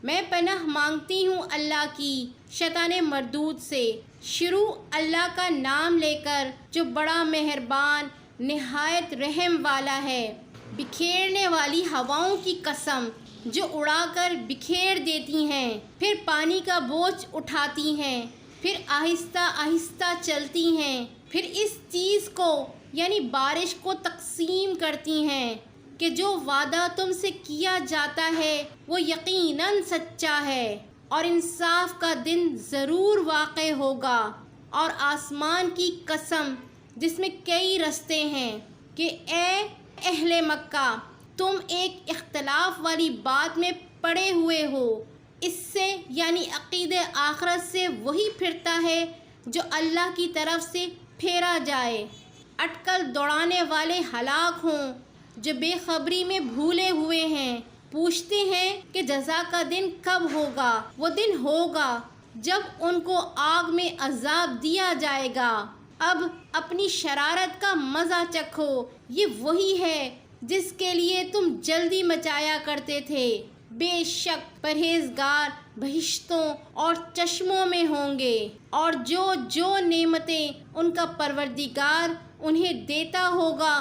میں پناہ مانگتی ہوں اللہ کی شیطان مردود سے۔ شروع اللہ کا نام لے کر جو بڑا مہربان نہایت رحم والا ہے۔ بکھیرنے والی ہواؤں کی قسم جو اڑا کر بکھیر دیتی ہیں، پھر پانی کا بوجھ اٹھاتی ہیں، پھر آہستہ آہستہ چلتی ہیں، پھر اس چیز کو یعنی بارش کو تقسیم کرتی ہیں کہ جو وعدہ تم سے کیا جاتا ہے وہ یقیناً سچا ہے اور انصاف کا دن ضرور واقع ہوگا۔ اور آسمان کی قسم جس میں کئی رستے ہیں کہ اے اہل مکہ، تم ایک اختلاف والی بات میں پڑے ہوئے ہو، اس سے یعنی عقیدہ آخرت سے وہی پھرتا ہے جو اللہ کی طرف سے پھیرا جائے۔ اٹکل دوڑانے والے ہلاک ہوں جو بے خبری میں بھولے ہوئے ہیں، پوچھتے ہیں کہ جزا کا دن کب ہوگا۔ وہ دن ہوگا جب ان کو آگ میں عذاب دیا جائے گا۔ اب اپنی شرارت کا مزہ چکھو، یہ وہی ہے جس کے لیے تم جلدی مچایا کرتے تھے۔ بے شک پرہیزگار بہشتوں اور چشموں میں ہوں گے، اور جو نعمتیں ان کا پروردگار انہیں دیتا ہوگا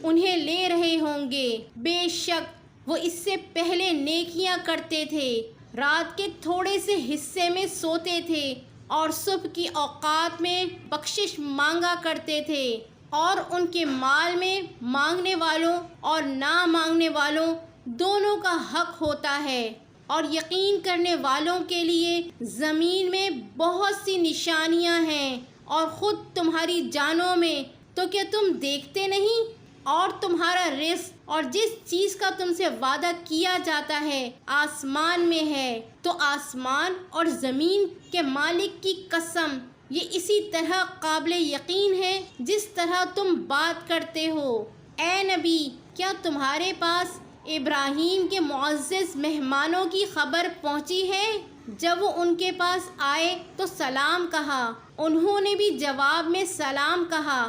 انہیں لے رہے ہوں گے۔ بے شک وہ اس سے پہلے نیکیاں کرتے تھے، رات کے تھوڑے سے حصے میں سوتے تھے اور صبح کی اوقات میں بخشش مانگا کرتے تھے، اور ان کے مال میں مانگنے والوں اور نہ مانگنے والوں دونوں کا حق ہوتا ہے۔ اور یقین کرنے والوں کے لیے زمین میں بہت سی نشانیاں ہیں، اور خود تمہاری جانوں میں تو کیا تم دیکھتے نہیں؟ اور تمہارا رزق اور جس چیز کا تم سے وعدہ کیا جاتا ہے آسمان میں ہے، تو آسمان اور زمین کے مالک کی قسم یہ اسی طرح قابل یقین ہے جس طرح تم بات کرتے ہو۔ اے نبی، کیا تمہارے پاس ابراہیم کے معزز مہمانوں کی خبر پہنچی ہے؟ جب وہ ان کے پاس آئے تو سلام کہا، انہوں نے بھی جواب میں سلام کہا۔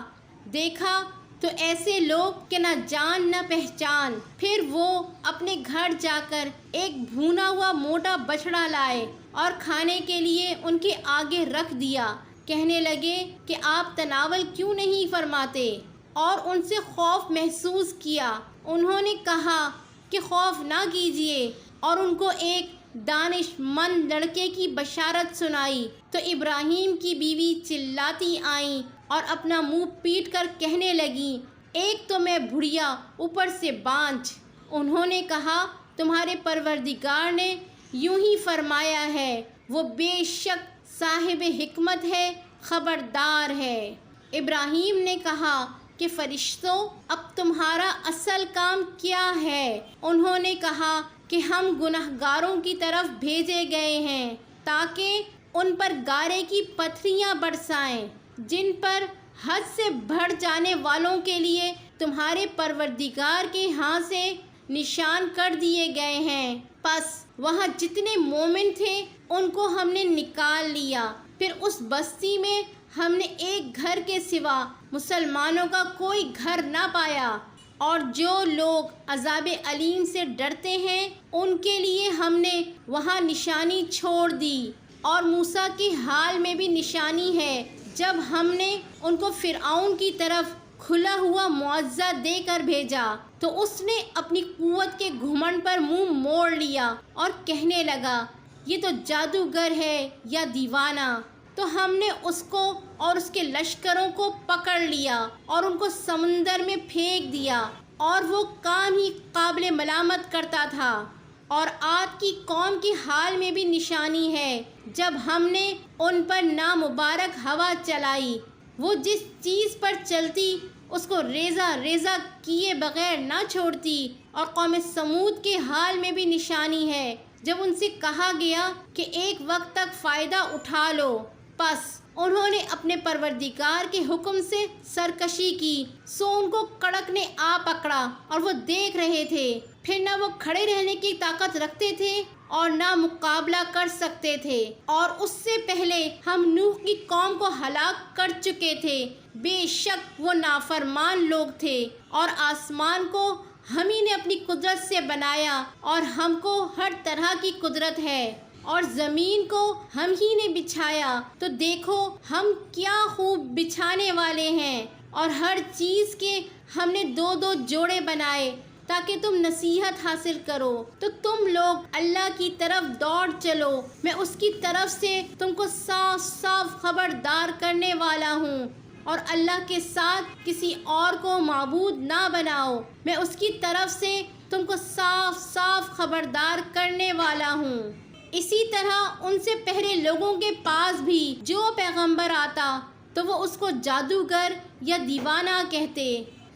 دیکھا تو ایسے لوگ کہ نہ جان نہ پہچان۔ پھر وہ اپنے گھر جا کر ایک بھونا ہوا موٹا بچڑا لائے اور کھانے کے لیے ان کے آگے رکھ دیا۔ کہنے لگے کہ آپ تناول کیوں نہیں فرماتے؟ اور ان سے خوف محسوس کیا۔ انہوں نے کہا کہ خوف نہ کیجیے، اور ان کو ایک دانش مند لڑکے کی بشارت سنائی۔ تو ابراہیم کی بیوی چلاتی آئیں اور اپنا منہ پیٹ کر کہنے لگیں، ایک تو میں بڑھیا، اوپر سے بانجھ۔ انہوں نے کہا، تمہارے پروردگار نے یوں ہی فرمایا ہے، وہ بے شک صاحب حکمت ہے، خبردار ہے۔ ابراہیم نے کہا کہ فرشتوں، اب تمہارا اصل کام کیا ہے؟ انہوں نے کہا کہ ہم گنہگاروں کی طرف بھیجے گئے ہیں تاکہ ان پر گارے کی پتھریاں برسائیں، جن پر حد سے بڑھ جانے والوں کے لیے تمہارے پروردگار کے ہاں سے نشان کر دیے گئے ہیں۔ پس وہاں جتنے مومن تھے ان کو ہم نے نکال لیا۔ پھر اس بستی میں ہم نے ایک گھر کے سوا مسلمانوں کا کوئی گھر نہ پایا، اور جو لوگ عذاب علیم سے ڈرتے ہیں ان کے لیے ہم نے وہاں نشانی چھوڑ دی۔ اور موسیٰ کے حال میں بھی نشانی ہے، جب ہم نے ان کو فرعون کی طرف کھلا ہوا معجزہ دے کر بھیجا تو اس نے اپنی قوت کے گھمنڈ پر منہ موڑ لیا اور کہنے لگا، یہ تو جادوگر ہے یا دیوانہ۔ تو ہم نے اس کو اور اس کے لشکروں کو پکڑ لیا اور ان کو سمندر میں پھینک دیا، اور وہ کام ہی قابل ملامت کرتا تھا۔ اور عاد کی قوم کے حال میں بھی نشانی ہے، جب ہم نے ان پر نامبارک ہوا چلائی، وہ جس چیز پر چلتی اس کو ریزہ ریزہ کیے بغیر نہ چھوڑتی۔ اور قوم سمود کے حال میں بھی نشانی ہے، جب ان سے کہا گیا کہ ایک وقت تک فائدہ اٹھا لو، پس انہوں نے اپنے پروردگار کے حکم سے سرکشی کی، سو ان کو کڑک نے آ پکڑا اور وہ دیکھ رہے تھے۔ پھر نہ وہ کھڑے رہنے کی طاقت رکھتے تھے اور نہ مقابلہ کر سکتے تھے، اور اس سے پہلے ہم نوح کی قوم کو ہلاک کر چکے تھے۔ بے شک وہ نافرمان لوگ تھے، اور آسمان کو ہم ہی نے اپنی قدرت سے بنایا اور ہم کو ہر طرح کی قدرت ہے، اور زمین کو ہم ہی نے بچھایا، تو دیکھو ہم کیا خوب بچھانے والے ہیں، اور ہر چیز کے ہم نے 2 جوڑے بنائے تاکہ تم نصیحت حاصل کرو۔ تو تم لوگ اللہ کی طرف دوڑ چلو، میں اس کی طرف سے تم کو صاف صاف خبردار کرنے والا ہوں، اور اللہ کے ساتھ کسی اور کو معبود نہ بناؤ، میں اس کی طرف سے تم کو صاف صاف خبردار کرنے والا ہوں۔ اسی طرح ان سے پہلے لوگوں کے پاس بھی جو پیغمبر آتا تو وہ اس کو جادوگر یا دیوانہ کہتے۔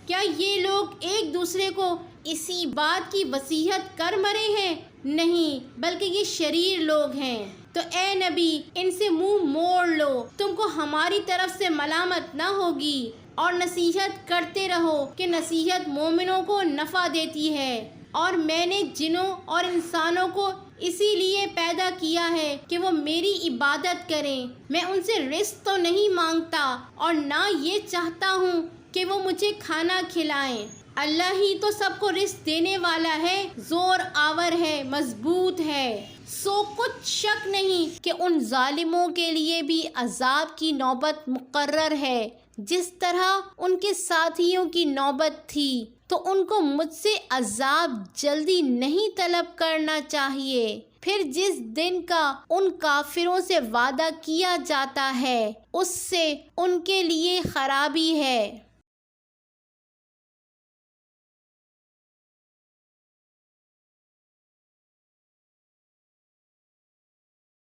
کیا یہ لوگ ایک دوسرے کو اسی بات کی وصیت کر مرے ہیں؟ نہیں، بلکہ یہ شریر لوگ ہیں۔ تو اے نبی، ان سے منہ موڑ لو، تم کو ہماری طرف سے ملامت نہ ہوگی، اور نصیحت کرتے رہو کہ نصیحت مومنوں کو نفع دیتی ہے، اور میں نے جنوں اور انسانوں کو اسی لیے پیدا کیا ہے کہ وہ میری عبادت کریں۔ میں ان سے رزق تو نہیں مانگتا، اور نہ یہ چاہتا ہوں کہ وہ مجھے کھانا کھلائیں۔ اللہ ہی تو سب کو رزق دینے والا ہے، زور آور ہے، مضبوط ہے۔ سو کچھ شک نہیں کہ ان ظالموں کے لیے بھی عذاب کی نوبت مقرر ہے، جس طرح ان کے ساتھیوں کی نوبت تھی۔ تو ان کو مجھ سے عذاب جلدی نہیں طلب کرنا چاہیے، پھر جس دن کا ان کافروں سے وعدہ کیا جاتا ہے اس سے ان کے لیے خرابی ہے۔